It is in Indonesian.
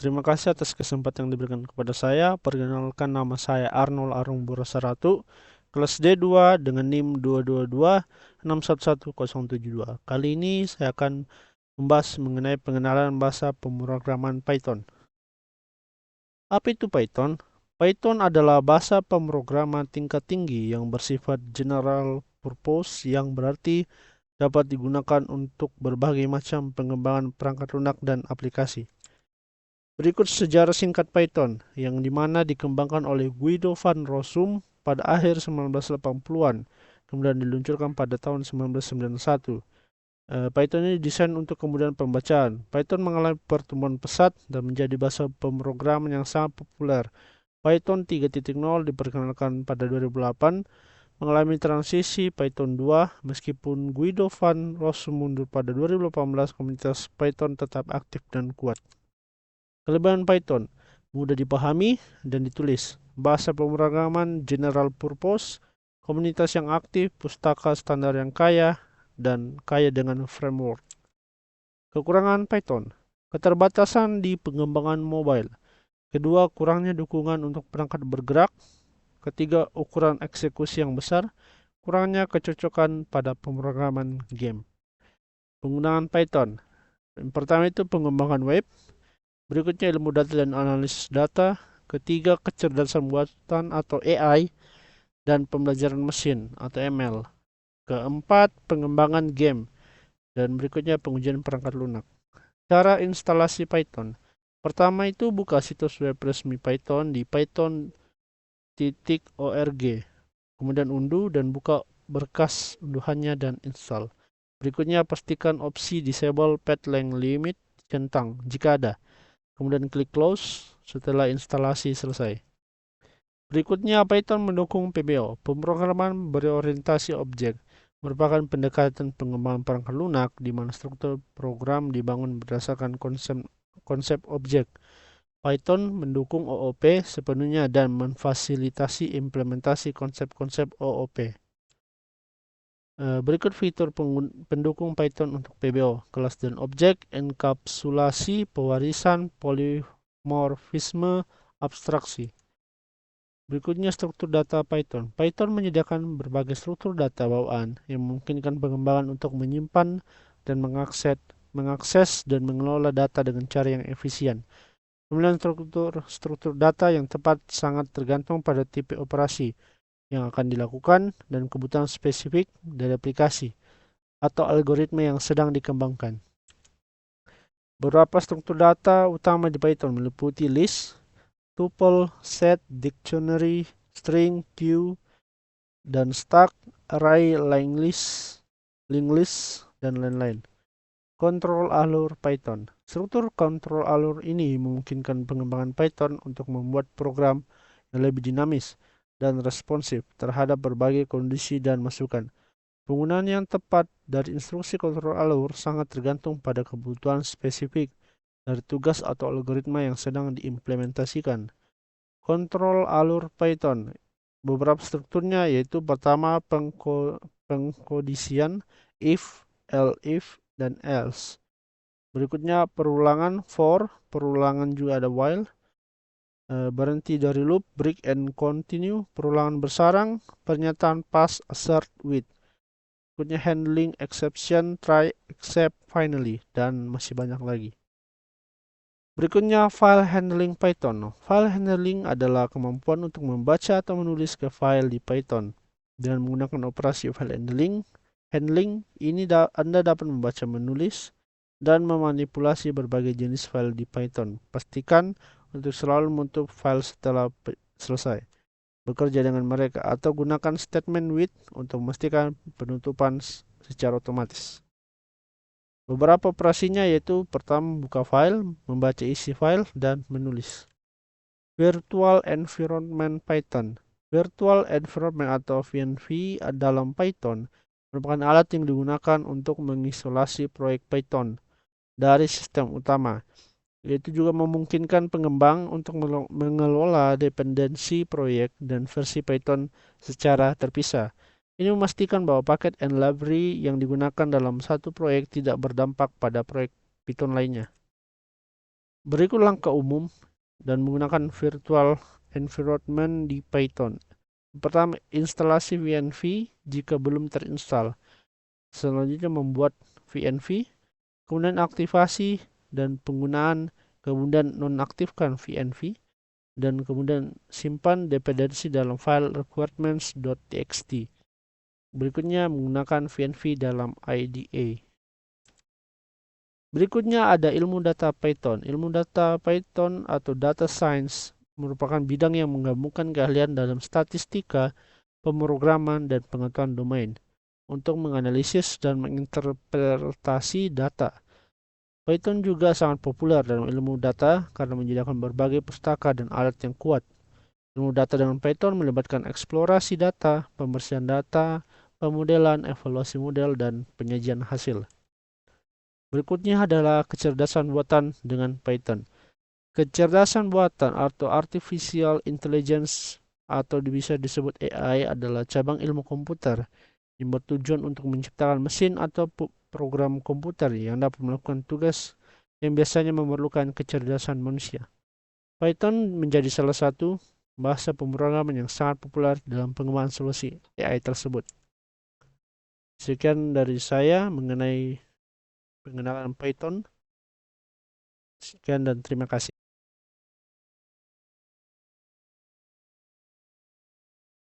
Terima kasih atas kesempatan yang diberikan kepada saya. Perkenalkan, nama saya Arnold Arung Burasaratu, kelas D2 dengan NIM 222611072. Kali ini saya akan membahas mengenai pengenalan bahasa pemrograman Python. Apa itu Python? Python adalah bahasa pemrograman tingkat tinggi yang bersifat general purpose, yang berarti dapat digunakan untuk berbagai macam pengembangan perangkat lunak dan aplikasi. Berikut sejarah singkat Python, yang dimana dikembangkan oleh Guido van Rossum pada akhir 1980-an, kemudian diluncurkan pada tahun 1991. Python ini didesain untuk kemudahan pembacaan. Python mengalami pertumbuhan pesat dan menjadi bahasa pemrograman yang sangat populer. Python 3.0 diperkenalkan pada 2008, mengalami transisi Python 2, meskipun Guido van Rossum mundur pada 2018, komunitas Python tetap aktif dan kuat. Kelebihan Python: mudah dipahami dan ditulis, bahasa pemrograman general purpose, komunitas yang aktif, pustaka standar yang kaya, dan kaya dengan framework. Kekurangan Python: keterbatasan di pengembangan mobile. Kedua, kurangnya dukungan untuk perangkat bergerak. Ketiga, ukuran eksekusi yang besar. Kurangnya kecocokan pada pemrograman game. Penggunaan Python: yang pertama itu pengembangan web. Berikutnya ilmu data dan analisis data. Ketiga, kecerdasan buatan atau AI dan pembelajaran mesin atau ML. Keempat, pengembangan game. Dan berikutnya pengujian perangkat lunak. Cara instalasi Python: pertama itu buka situs web resmi Python di python.org. Kemudian unduh dan buka berkas unduhannya dan install. Berikutnya pastikan opsi disable path length limit centang jika ada. Kemudian klik close setelah instalasi selesai. Berikutnya, Python mendukung PBO, pemrograman berorientasi objek, merupakan pendekatan pengembangan perangkat lunak di mana struktur program dibangun berdasarkan konsep objek. Python mendukung OOP sepenuhnya dan memfasilitasi implementasi konsep-konsep OOP. Berikut fitur pendukung Python untuk PBO, kelas dan objek, enkapsulasi, pewarisan, polimorfisme, abstraksi. Berikutnya struktur data Python. Python menyediakan berbagai struktur data bawaan yang memungkinkan pengembangan untuk menyimpan dan mengakses dan mengelola data dengan cara yang efisien. Pemilihan struktur data yang tepat sangat tergantung pada tipe operasi yang akan dilakukan dan kebutuhan spesifik dari aplikasi atau algoritma yang sedang dikembangkan. Beberapa struktur data utama di Python meliputi list, tuple, set, dictionary, string, queue, dan stack, array, linked list, dan lain-lain. Kontrol alur Python. Struktur kontrol alur ini memungkinkan pengembangan Python untuk membuat program yang lebih dinamis dan responsif terhadap berbagai kondisi dan masukan. Penggunaan yang tepat dari instruksi kontrol alur sangat tergantung pada kebutuhan spesifik dari tugas atau algoritma yang sedang diimplementasikan. Kontrol alur Python. Beberapa strukturnya yaitu pertama pengkondisian if, elif, dan else. Berikutnya perulangan for, perulangan juga ada while. Berhenti dari loop, break and continue, perulangan bersarang, pernyataan pass, assert, with. Berikutnya handling exception, try, except, finally, dan masih banyak lagi. Berikutnya file handling Python. File handling adalah kemampuan untuk membaca atau menulis ke file di Python. Dengan menggunakan operasi file handling ini Anda dapat membaca, menulis, dan memanipulasi berbagai jenis file di Python. Pastikan untuk selalu menutup file setelah selesai bekerja dengan mereka, atau gunakan statement with untuk memastikan penutupan secara otomatis. Beberapa operasinya yaitu pertama buka file, membaca isi file, dan menulis. Virtual Environment Python. Virtual Environment atau VNV dalam Python merupakan alat yang digunakan untuk mengisolasi proyek Python dari sistem utama. Itu juga memungkinkan pengembang untuk mengelola dependensi proyek dan versi Python secara terpisah. Ini memastikan bahwa paket and library yang digunakan dalam satu proyek tidak berdampak pada proyek Python lainnya. Berikut langkah umum dan menggunakan virtual environment di Python. Pertama, instalasi VNV jika belum terinstall. Selanjutnya membuat VNV, kemudian aktivasi dan penggunaan, kemudian nonaktifkan VNV, dan kemudian simpan dependensi dalam file requirements.txt. Berikutnya menggunakan VNV dalam IDE. Berikutnya ada ilmu data Python. Ilmu data Python atau data science merupakan bidang yang menggabungkan keahlian dalam statistika, pemrograman, dan pengetahuan domain untuk menganalisis dan menginterpretasi data. Python juga sangat populer dalam ilmu data karena menyediakan berbagai pustaka dan alat yang kuat. Ilmu data dengan Python melibatkan eksplorasi data, pembersihan data, pemodelan, evaluasi model, dan penyajian hasil. Berikutnya adalah kecerdasan buatan dengan Python. Kecerdasan buatan atau artificial intelligence atau bisa disebut AI adalah cabang ilmu komputer yang bertujuan untuk menciptakan mesin atau program komputer yang dapat melakukan tugas yang biasanya memerlukan kecerdasan manusia. Python menjadi salah satu bahasa pemrograman yang sangat populer dalam pengembangan solusi AI tersebut. Sekian dari saya mengenai pengenalan Python. Sekian dan terima kasih.